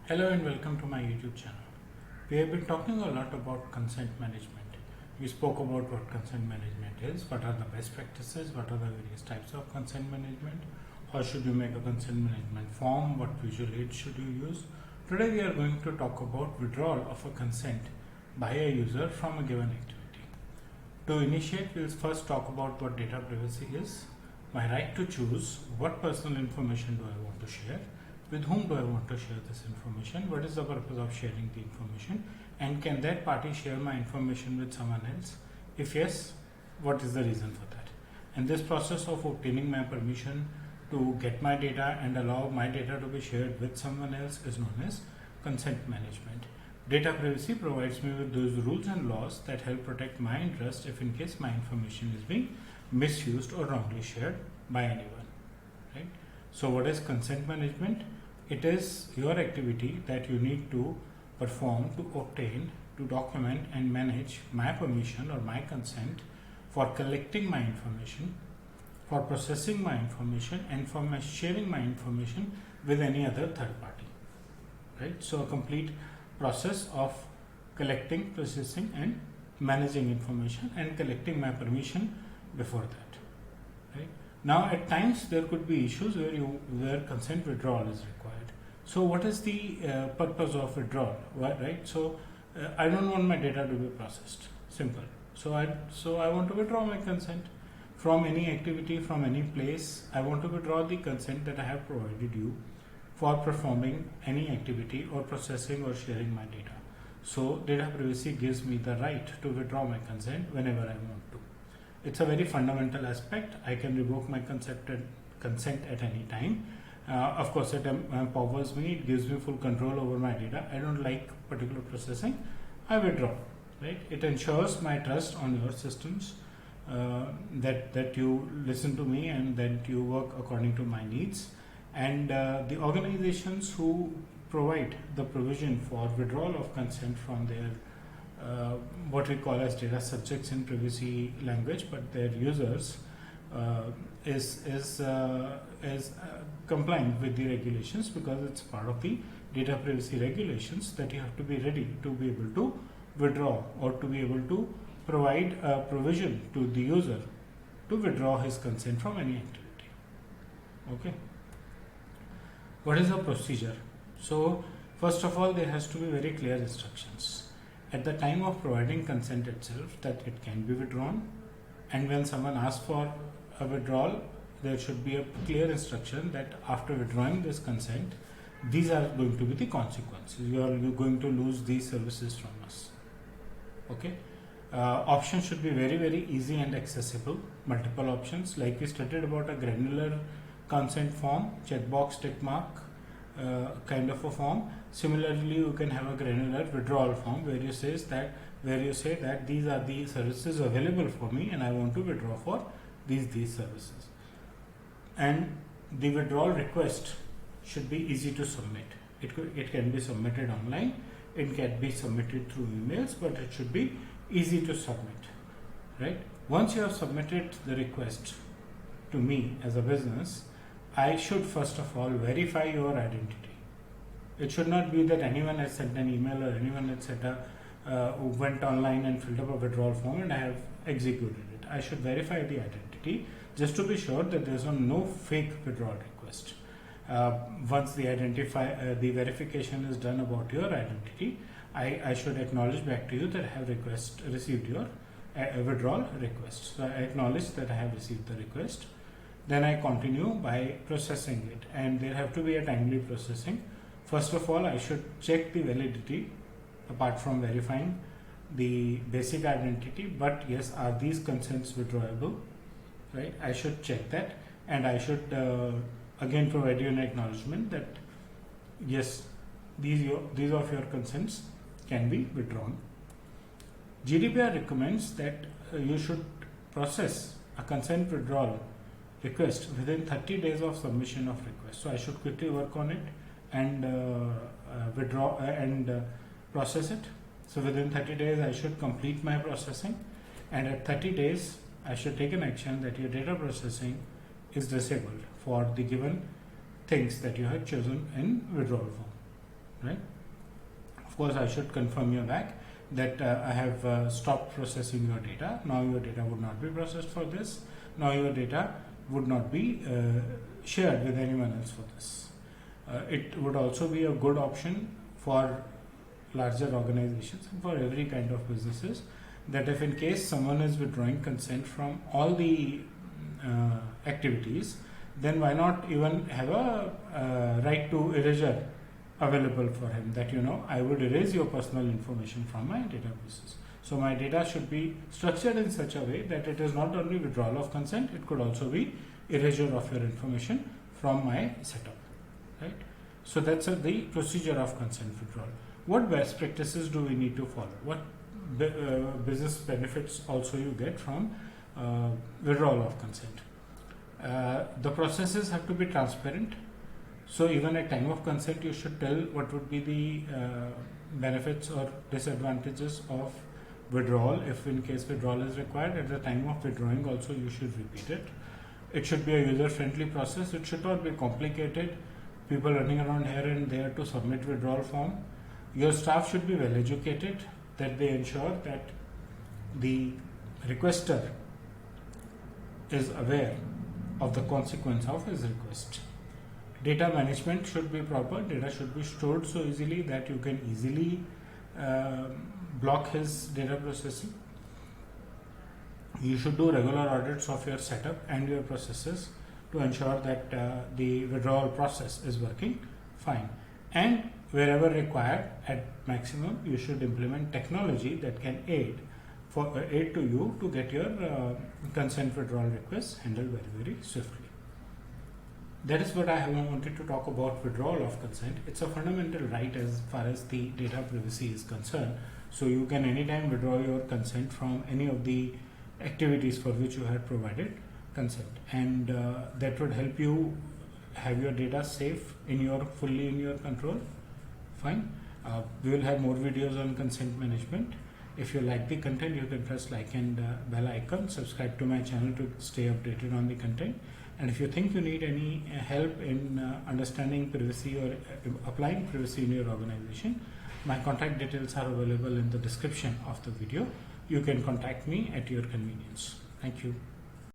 Hello and welcome to my YouTube channel. We have been talking a lot about consent management. We spoke about what consent management is, what are the best practices, what are the various types of consent management, how should you make a consent management form, what visual aids should you use. Today we are going to talk about withdrawal of a consent by a user from a given activity. To initiate, we'll first talk about what data privacy is, my right to choose what personal information do I want to share, with whom do I want to share this information, what is the purpose of sharing the information, and can that party share my information with someone else? If yes, what is the reason for that? And this process of obtaining my permission to get my data and allow my data to be shared with someone else is known as consent management. Data privacy provides me with those rules and laws that help protect my interest if in case my information is being misused or wrongly shared by anyone. Right? So what is consent management? It is your activity that you need to perform to obtain, to document and manage my permission or my consent for collecting my information, for processing my information, and for sharing my information with any other third party. Right? So a complete process of collecting, processing and managing information and collecting my permission before that. Right? Now at times there could be issues where consent withdrawal is required. So what is the purpose of withdrawal? Right? So I don't want my data to be processed. Simple. So I want to withdraw my consent from any activity, from any place. I want to withdraw the consent that I have provided you for performing any activity or processing or sharing my data. So data privacy gives me the right to withdraw my consent whenever I want to. It's a very fundamental aspect. I can revoke my consent at any time. Of course, it empowers me. It gives me full control over my data. I don't like particular processing. I withdraw. Right? It ensures my trust on your systems, that you listen to me and that you work according to my needs. And the organizations who provide the provision for withdrawal of consent from their what we call as data subjects in privacy language, but their users is compliant with the regulations, because it's part of the data privacy regulations that you have to be ready to be able to withdraw or to be able to provide a provision to the user to withdraw his consent from any activity. Okay. What is the procedure? So first of all, there has to be very clear instructions at the time of providing consent itself that it can be withdrawn, and when someone asks for a withdrawal, there should be a clear instruction that after withdrawing this consent, these are going to be the consequences. You're going to lose these services from us. Okay. Options should be very, very easy and accessible. Multiple options, like we studied about a granular consent form, checkbox, tick mark, kind of a form. Similarly, you can have a granular withdrawal form where you say that these are the services available for me and I want to withdraw for these services. And the withdrawal request should be easy to submit. It can be submitted online, it can be submitted through emails, but it should be easy to submit. Right? Once you have submitted the request to me as a business, I should first of all verify your identity. It should not be that anyone has sent an email or anyone has went online and filled up a withdrawal form and I have executed it. I should verify the identity just to be sure that there is no fake withdrawal request. Once the verification is done about your identity, I should acknowledge back to you that I have received your withdrawal request. So I acknowledge that I have received the request. Then I continue by processing it, and there have to be a timely processing. First of all, I should check the validity apart from verifying the basic identity, but yes, are these consents withdrawable? Right? I should check that, and I should again provide you an acknowledgement that yes, these of your consents can be withdrawn. GDPR recommends that you should process a consent withdrawal request within 30 days of submission of request. So I should quickly work on it and withdraw and process it. So within 30 days I should complete my processing, and at 30 days I should take an action that your data processing is disabled for the given things that you have chosen in withdrawal form. right? Of course, I should confirm you back that I have stopped processing your data. Now your data would not be processed for this. Now your data would not be shared with anyone else for this. It would also be a good option for larger organizations and for every kind of businesses, that if in case someone is withdrawing consent from all the activities, then why not even have a right to erasure available for him, that I would erase your personal information from my databases. So my data should be structured in such a way that it is not only withdrawal of consent, it could also be erasure of your information from my setup, right? So that's the procedure of consent withdrawal. What best practices do we need to follow? What business benefits also you get from withdrawal of consent? The processes have to be transparent. So even at time of consent, you should tell what would be the benefits or disadvantages of withdrawal. If in case withdrawal is required, at the time of withdrawing also you should repeat it. It should be a user-friendly process. It should not be complicated. People running around here and there to submit withdrawal form. Your staff should be well educated, that they ensure that the requester is aware of the consequence of his request. Data management should be proper. Data should be stored so easily that you can easily block his data processing. You should do regular audits of your setup and your processes to ensure that the withdrawal process is working fine. And wherever required, at maximum, you should implement technology that can aid to you to get your consent withdrawal requests handled very, very swiftly. That is what I have wanted to talk about withdrawal of consent. It's a fundamental right as far as the data privacy is concerned. So you can anytime withdraw your consent from any of the activities for which you had provided consent, and that would help you have your data safe fully in your control. Fine. We will have more videos on consent management. If you like the content, you can press like and bell icon. Subscribe to my channel to stay updated on the content. And if you think you need any help in understanding privacy or applying privacy in your organization, my contact details are available in the description of the video. You can contact me at your convenience. Thank you.